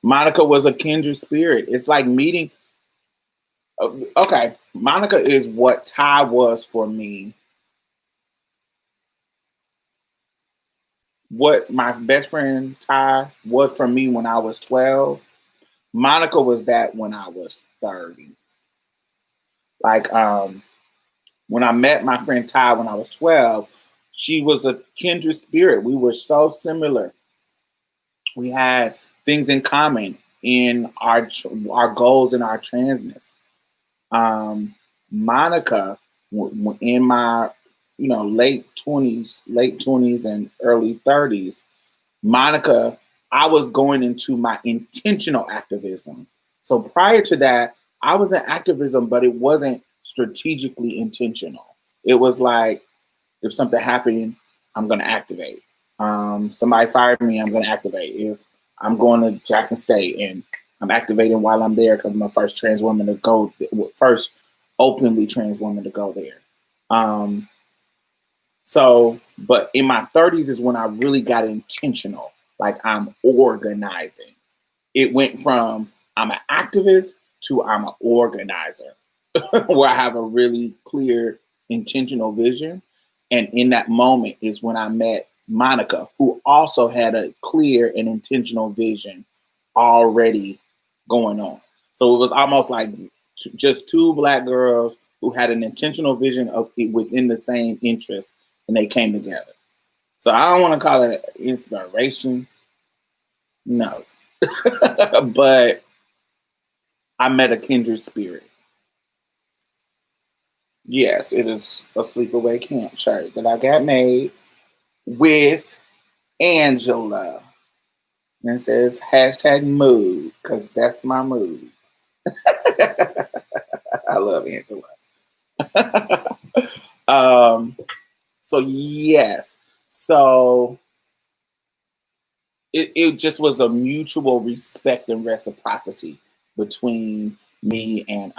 Monica was a kindred spirit. It's like meeting, okay, Monica is what Ty was for me, what my best friend Ty was for me when I was 12. Monica was that when I was 30. Like when I met my friend Ty when I was 12, she was a kindred spirit. We were so similar. We had things in common in our goals and our transness. Monica, in my late 20s and early 30s, Monica, I was going into my intentional activism. So prior to that, I was in activism, but it wasn't strategically intentional. It was like if something happened, I'm going to activate. Somebody fired me, I'm going to activate. If I'm going to Jackson State and I'm activating while I'm there because I'm the first trans woman to go, first openly trans woman to go there. But in my 30s is when I really got intentional. Like I'm organizing. It went from I'm an activist to I'm an organizer, where I have a really clear intentional vision. And in that moment is when I met Monica, who also had a clear and intentional vision already going on. So it was almost like just two Black girls who had an intentional vision of it within the same interest, and they came together. So I don't want to call it inspiration, no, but I met a kindred spirit. Yes, it is a sleepaway camp shirt that I got made with Angela. And it says hashtag mood, because that's my mood. I love Angela. So yes. So it just was a mutual respect and reciprocity between me and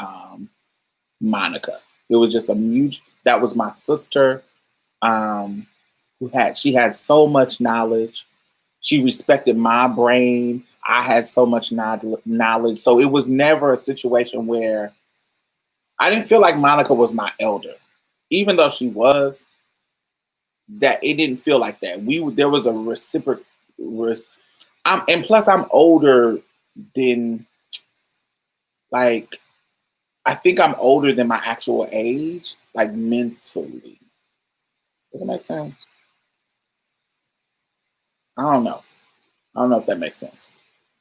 Monica. It was just a mutual, that was my sister. Um, she had so much knowledge. She respected my brain. I had so much knowledge. So it was never a situation where I didn't feel like Monica was my elder, even though she was. That it didn't feel like that. There was a reciprocal. And plus I'm older than, like, I think I'm older than my actual age, like mentally. Does that make sense? I don't know. I don't know if that makes sense.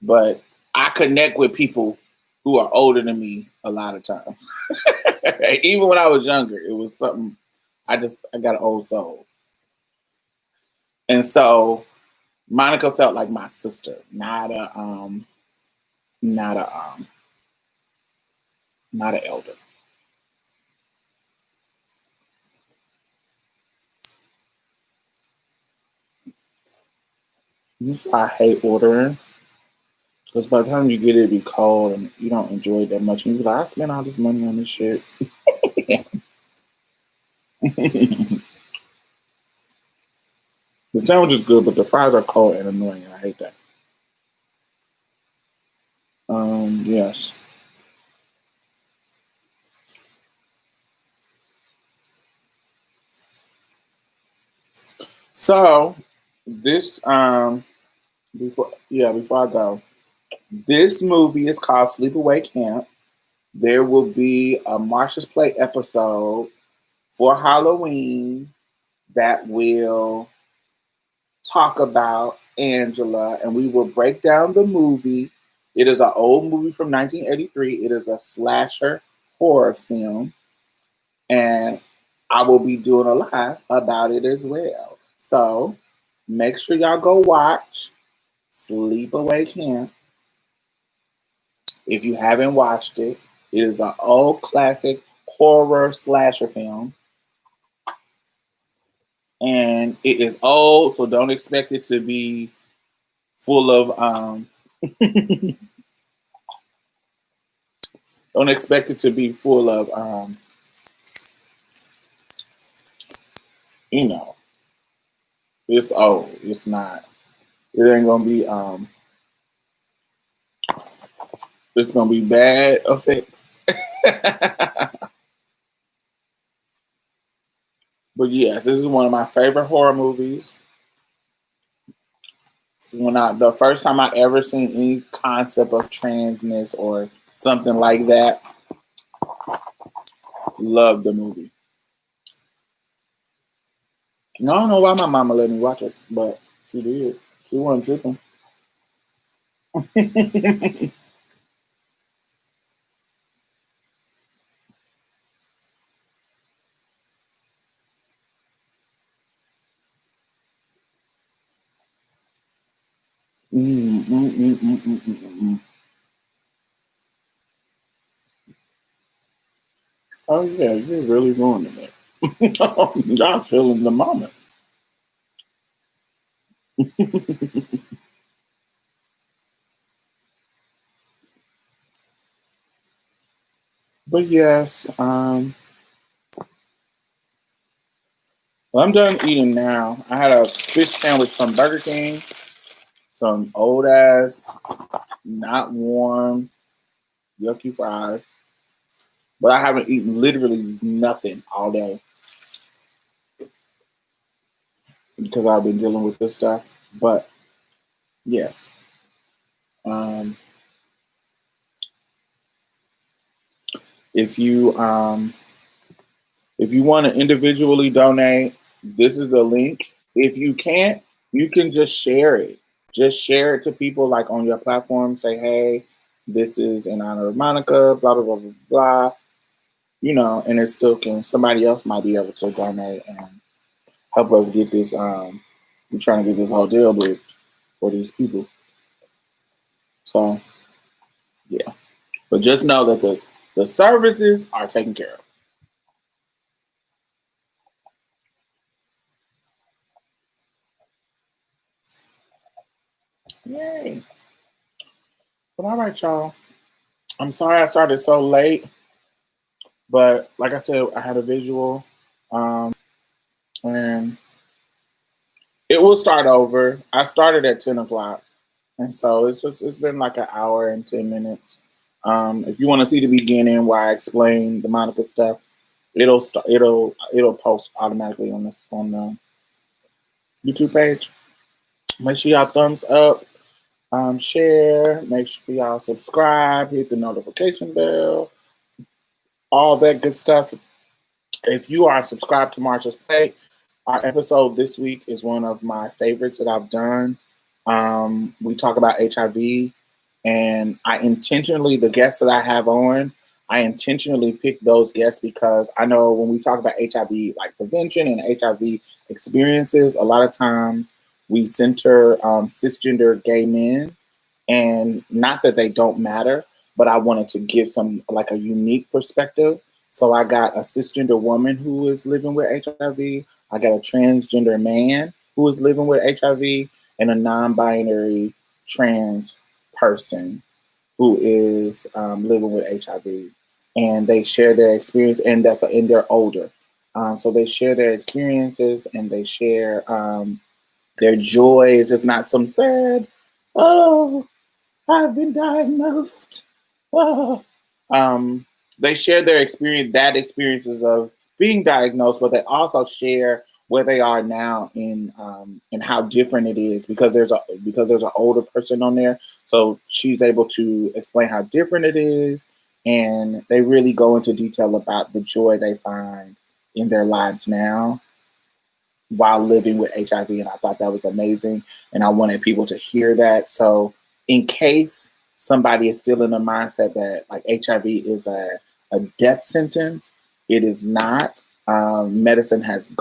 But I connect with people who are older than me a lot of times. Even when I was younger, it was something, I got an old soul. And so Monica felt like my sister, not a not a not an elder. That's why I hate ordering. Because by the time you get it, be cold and you don't enjoy it that much. And you be like, I spent all this money on this shit. The sandwich is good, but the fries are cold and annoying. And I hate that. Yes. So this before I go, this movie is called Sleepaway Camp. There will be a Marsha's Play episode for Halloween that will talk about Angela, and we will break down the movie. It is an old movie from 1983. It is a slasher horror film, and I will be doing a live about it as well. So make sure y'all go watch Sleepaway Camp if you haven't watched it. It is an old classic horror slasher film, and it is old, so don't expect it to be full of don't expect it to be full of you know, it's old. It's not. It ain't gonna be it's gonna be bad effects. But yes, this is one of my favorite horror movies. When I the first time I ever seen any concept of transness or something like that, loved the movie. And I don't know why my mama let me watch it, but she did. She wasn't tripping. Mm, mm, mm, mm, mm, mm, mm. Oh yeah, you're really ruining it. Y'all feeling the moment. But yes, well, I'm done eating now. I had a fish sandwich from Burger King, some old ass, not warm, yucky fries. But I haven't eaten literally nothing all day because I've been dealing with this stuff. But yes, um, if you if you want to individually donate, this is the link. If you can't, you can just share it. Just share it to people like on your platform. Say, hey, this is in honor of Monica, blah, blah, blah, blah, blah. You know, and it still can, somebody else might be able to donate and help us get this. We're trying to get this whole deal booked for these people. So, yeah. But just know that the services are taken care of. Yay. But all right, y'all. I'm sorry I started so late. But like I said, I had a visual, and it will start over. I started at 10 o'clock, and so it's been like an hour and 10 minutes. If you want to see the beginning where I explain the Monica stuff, it'll post automatically on this on the YouTube page. Make sure y'all thumbs up, share. Make sure y'all subscribe, hit the notification bell, all that good stuff. If you are subscribed to Marsha's Play, our episode this week is one of my favorites that I've done. We talk about HIV, and the guests that I have on, I intentionally pick those guests because I know when we talk about HIV, like prevention and HIV experiences, a lot of times we center cisgender gay men. And not that they don't matter, but I wanted to give some like a unique perspective. So I got a cisgender woman who is living with HIV. I got a transgender man who is living with HIV, and a non-binary trans person who is living with HIV. And they share their experience, and they're older. So they share their experiences, and they share their joys. It's not some sad, oh, I've been diagnosed. Oh. Um, they share their experiences of being diagnosed, but they also share where they are now in how different it is because there's an older person on there, so she's able to explain how different it is, and they really go into detail about the joy they find in their lives now while living with HIV, and I thought that was amazing, and I wanted people to hear that. So, in case somebody is still in the mindset that like HIV is a death sentence, it is not. Medicine has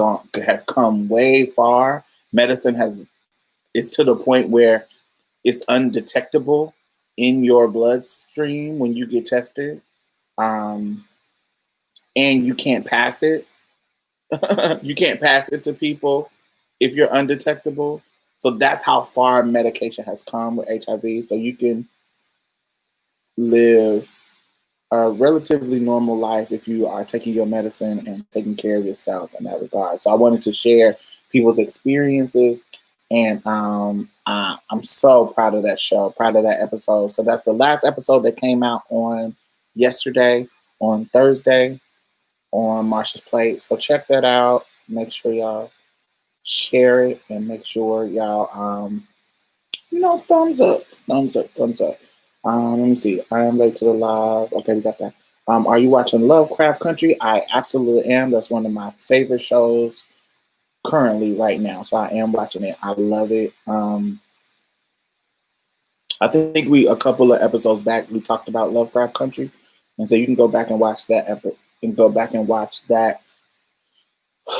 come way far. Medicine has is to the point where it's undetectable in your bloodstream when you get tested, um, and you can't pass it. You can't pass it to people if you're undetectable. So that's how far medication has come with HIV. So you can live a relatively normal life if you are taking your medicine and taking care of yourself in that regard. So I wanted to share people's experiences, and I'm so proud of that show, proud of that episode. So that's the last episode that came out on yesterday, on Thursday, on Marsha's Plate. So check that out. Make sure y'all share it, and make sure y'all thumbs up, thumbs up, thumbs up. Let me see. I am late to the live. Okay, we got that. Are you watching Lovecraft Country? I absolutely am. That's one of my favorite shows currently right now. So I am watching it. I love it. I think a couple of episodes back we talked about Lovecraft Country, and so you can go back and watch that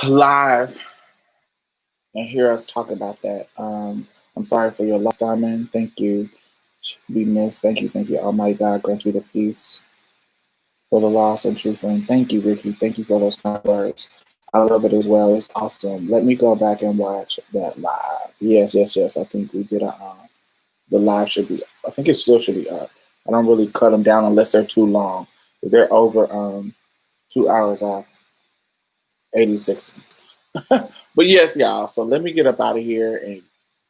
live and hear us talk about that. I'm sorry for your loss, Diamond. Thank you. Should be missed. Thank you. Thank you. Almighty God grant you the peace for the loss and true friend. Thank you, Ricky. Thank you for those kind words. I love it as well. It's awesome. Let me go back and watch that live. Yes, yes, yes. I think we did the live should be. I think it still should be up. I don't really cut them down unless they're too long. If they're over 2 hours, 86. But yes, y'all. So let me get up out of here. And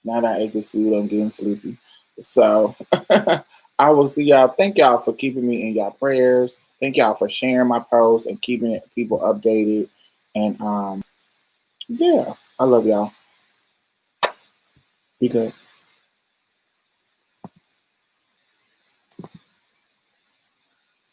now that I ate this food, I'm getting sleepy. So I will see y'all. Thank y'all for keeping me in y'all prayers. Thank y'all for sharing my posts and keeping people updated. And yeah, I love y'all. Be good.